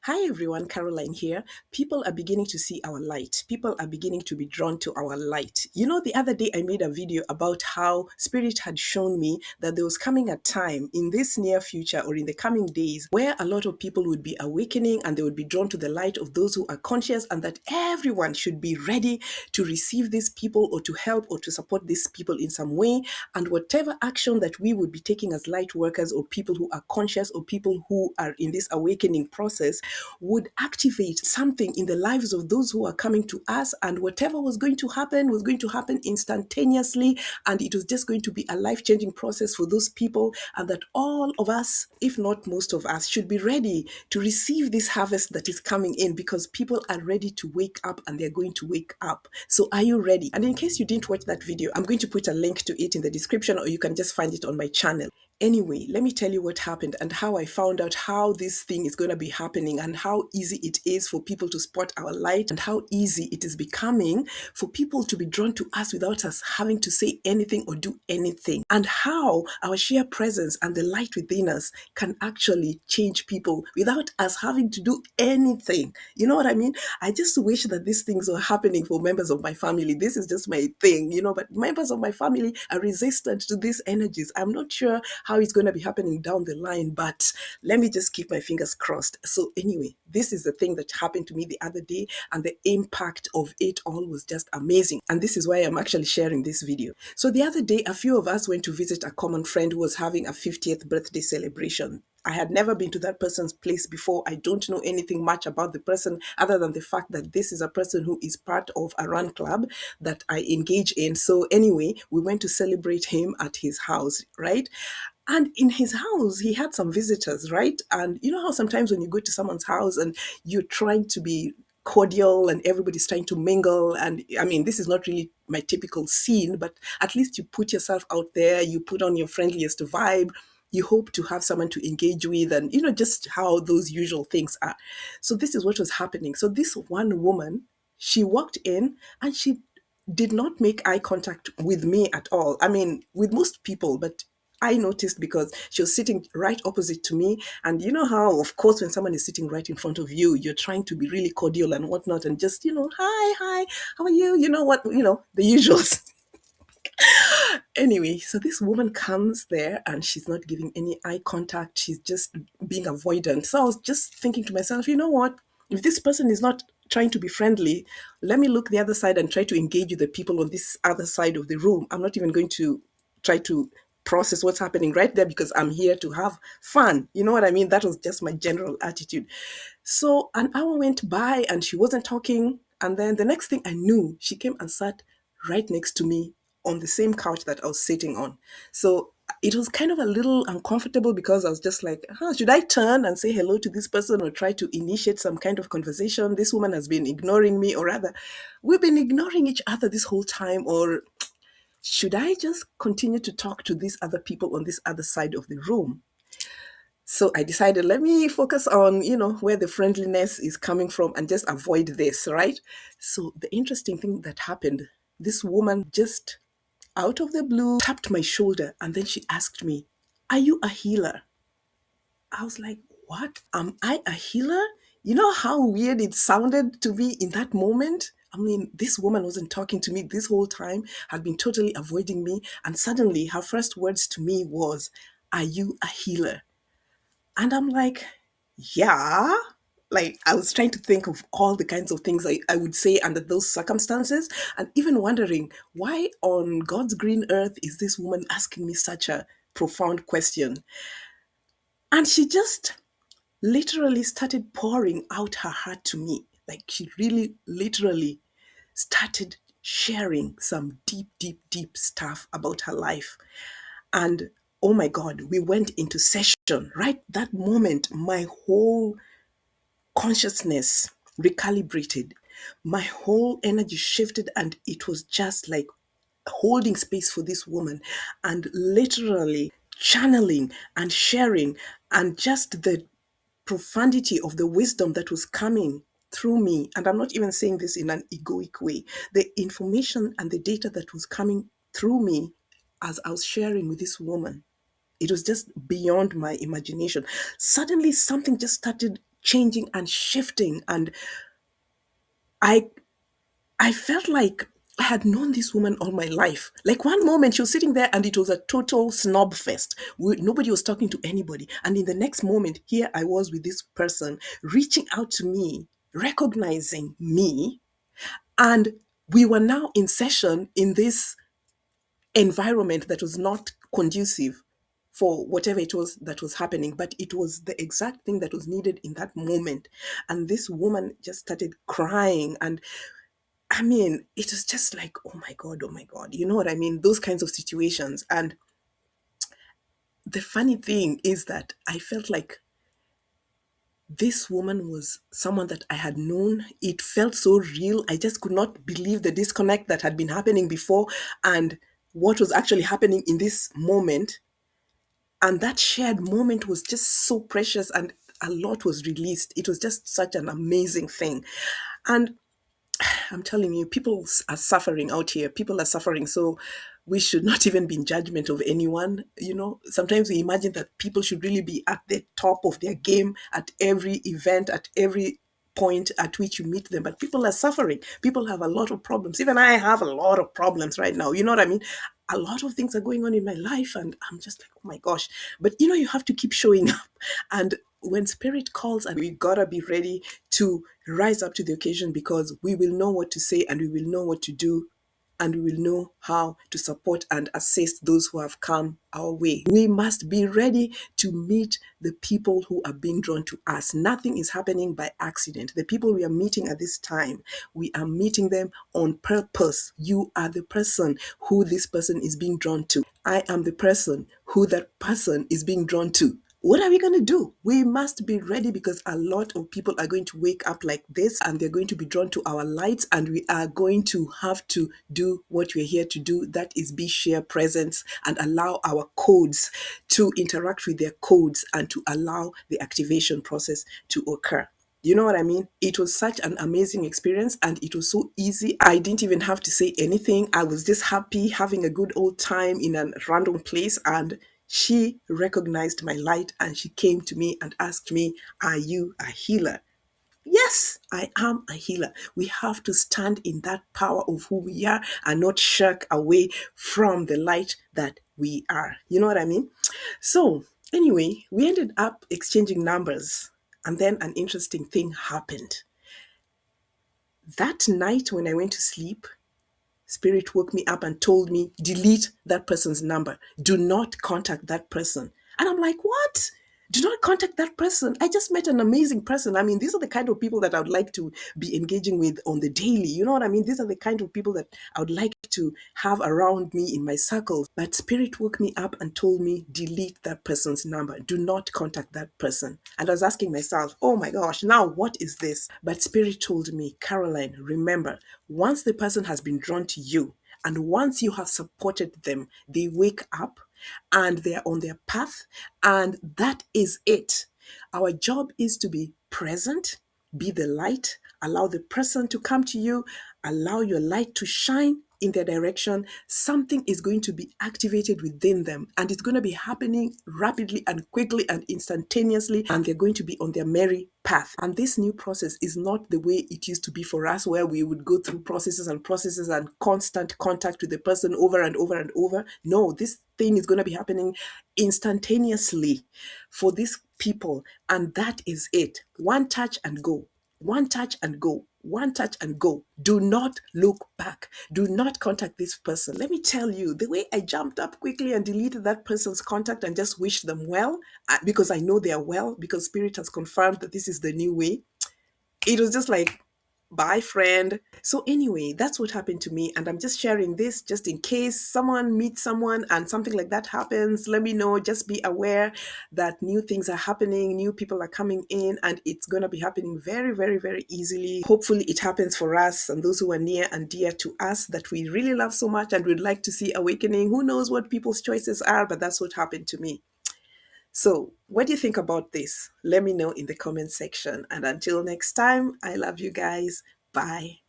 Hi everyone, Caroline here. People are beginning to see our light. People are beginning to be drawn to our light. You know, the other day I made a video about how Spirit had shown me that there was coming a time in this near future or in the coming days where a lot of people would be awakening and they would be drawn to the light of those who are conscious, and that everyone should be ready to receive these people or to help or to support these people in some way. And whatever action that we would be taking as light workers or people who are conscious or people who are in this awakening process would activate something in the lives of those who are coming to us, and whatever was going to happen instantaneously, and it was just going to be a life-changing process for those people, and that all of us, if not most of us, should be ready to receive this harvest that is coming in, because people are ready to wake up and they're going to wake up. So are you ready? And in case you didn't watch that video, I'm going to put a link to it in the description, or you can just find it on my channel. Anyway, let me tell you what happened and how I found out how this thing is going to be happening, and how easy it is for people to spot our light, and how easy it is becoming for people to be drawn to us without us having to say anything or do anything, and how our sheer presence and the light within us can actually change people without us having to do anything. You know what I mean? I just wish that these things were happening for members of my family. This is just my thing, but members of my family are resistant to these energies. I'm not sure how it's going to be happening down the line, but let me just keep my fingers crossed. So anyway, this is the thing that happened to me the other day, and the impact of it all was just amazing. And this is why I'm actually sharing this video. So the other day, a few of us went to visit a common friend who was having a 50th birthday celebration. I had never been to that person's place before. I don't know anything much about the person other than the fact that this is a person who is part of a run club that I engage in. So anyway, we went to celebrate him at his house, right? And in his house, he had some visitors, right? And you know how sometimes when you go to someone's house and you're trying to be cordial and everybody's trying to mingle, and I mean, this is not really my typical scene, but at least you put yourself out there, you put on your friendliest vibe, you hope to have someone to engage with, and just how those usual things are. So this is what was happening. So this one woman, she walked in and she did not make eye contact with me at all. I mean, with most people, but I noticed because she was sitting right opposite to me. And you know how, of course, when someone is sitting right in front of you, you're trying to be really cordial and whatnot, and just, hi, how are you? You know what, the usuals. Anyway, so this woman comes there and she's not giving any eye contact. She's just being avoidant. So I was just thinking to myself, you know what? If this person is not trying to be friendly, let me look the other side and try to engage with the people on this other side of the room. I'm not even going to try to process what's happening right there, because I'm here to have fun. You know what I mean? That was just my general attitude. So an hour went by and she wasn't talking. And then the next thing I knew, she came and sat right next to me on the same couch that I was sitting on. So it was kind of a little uncomfortable, because I was just like, should I turn and say hello to this person or try to initiate some kind of conversation? This woman has been ignoring me, or rather, we've been ignoring each other this whole time, or should I just continue to talk to these other people on this other side of the room? So I decided, let me focus on, where the friendliness is coming from and just avoid this, right? So the interesting thing that happened, this woman just out of the blue tapped my shoulder and then she asked me, "Are you a healer?" I was like, "What? Am I a healer?" You know how weird it sounded to me in that moment? I mean, this woman wasn't talking to me this whole time, had been totally avoiding me. And suddenly her first words to me was, "Are you a healer?" And I'm like, yeah. Like, I was trying to think of all the kinds of things I would say under those circumstances, and even wondering, why on God's green earth is this woman asking me such a profound question? And she just literally started pouring out her heart to me. Like, she really literally started sharing some deep, deep, deep stuff about her life. And oh my God, we went into session. Right that moment, my whole consciousness recalibrated. My whole energy shifted, and it was just like holding space for this woman and literally channeling and sharing, and just the profundity of the wisdom that was coming through me. And I'm not even saying this in an egoic way. The information and the data that was coming through me as I was sharing with this woman, it was just beyond my imagination. Suddenly, something just started changing and shifting. And I I felt like I had known this woman all my life. Like one moment she was sitting there and it was a total snob fest. Nobody was talking to anybody. And in the next moment, here I was with this person reaching out to me, recognizing me. And we were now in session in this environment that was not conducive for whatever it was that was happening, but it was the exact thing that was needed in that moment. And this woman just started crying. And I mean, it was just like, oh my God, oh my God. You know what I mean? Those kinds of situations. And the funny thing is that I felt like this woman was someone that I had known. It felt so real. I just could not believe the disconnect that had been happening before and what was actually happening in this moment. And that shared moment was just so precious and a lot was released. It was just such an amazing thing. And I'm telling you, people are suffering out here. People are suffering. So we should not even be in judgment of anyone. You know, sometimes we imagine that people should really be at the top of their game at every event, at every point at which you meet them. But people are suffering. People have a lot of problems. Even I have a lot of problems right now. You know what I mean? A lot of things are going on in my life, and I'm just like, oh my gosh. But you know, you have to keep showing up. And when spirit calls, and we gotta be ready to rise up to the occasion because we will know what to say and we will know what to do and we will know how to support and assist those who have come our way. We must be ready to meet the people who are being drawn to us. Nothing is happening by accident. The people we are meeting at this time, we are meeting them on purpose. You are the person who this person is being drawn to. I am the person who that person is being drawn to. What are we going to do? We must be ready because a lot of people are going to wake up like this and they're going to be drawn to our lights, and we are going to have to do what we're here to do. That is be share presence and allow our codes to interact with their codes and to allow the activation process to occur. You know what I mean? It was such an amazing experience and it was so easy. I didn't even have to say anything. I was just happy having a good old time in a random place, and she recognized my light and she came to me and asked me, are you a healer? Yes, I am a healer. We have to stand in that power of who we are and not shirk away from the light that we are. You know what I mean? So, anyway, we ended up exchanging numbers, and then an interesting thing happened. That night when I went to sleep, Spirit woke me up and told me, delete that person's number. Do not contact that person. And I'm like, what? Do not contact that person. I just met an amazing person. I mean, these are the kind of people that I would like to be engaging with on the daily. You know what I mean? These are the kind of people that I would like to have around me in my circles. But Spirit woke me up and told me, delete that person's number. Do not contact that person. And I was asking myself, oh my gosh, now what is this? But Spirit told me, Caroline, remember, once the person has been drawn to you, and once you have supported them, they wake up and they're on their path, and that is it. Our job is to be present, be the light, allow the person to come to you, allow your light to shine in their direction. Something is going to be activated within them, and it's going to be happening rapidly and quickly and instantaneously, and they're going to be on their merry path. And this new process is not the way it used to be for us, where we would go through processes and constant contact with the person over and over and over. No, this thing is going to be happening instantaneously for these people, and that is it. One touch and go. One touch and go. One touch and go. Do not look back. Do not contact this person. Let me tell you, the way I jumped up quickly and deleted that person's contact and just wished them well, because I know they are well, because Spirit has confirmed that this is the new way. It was just like, bye, friend. So, anyway, that's what happened to me. And I'm just sharing this just in case someone meets someone and something like that happens. Let me know. Just be aware that new things are happening, new people are coming in, and it's going to be happening very, very, very easily. Hopefully, it happens for us and those who are near and dear to us that we really love so much and would like to see awakening. Who knows what people's choices are, but that's what happened to me. So, what do you think about this? Let me know in the comment section. And until next time, I love you guys. Bye.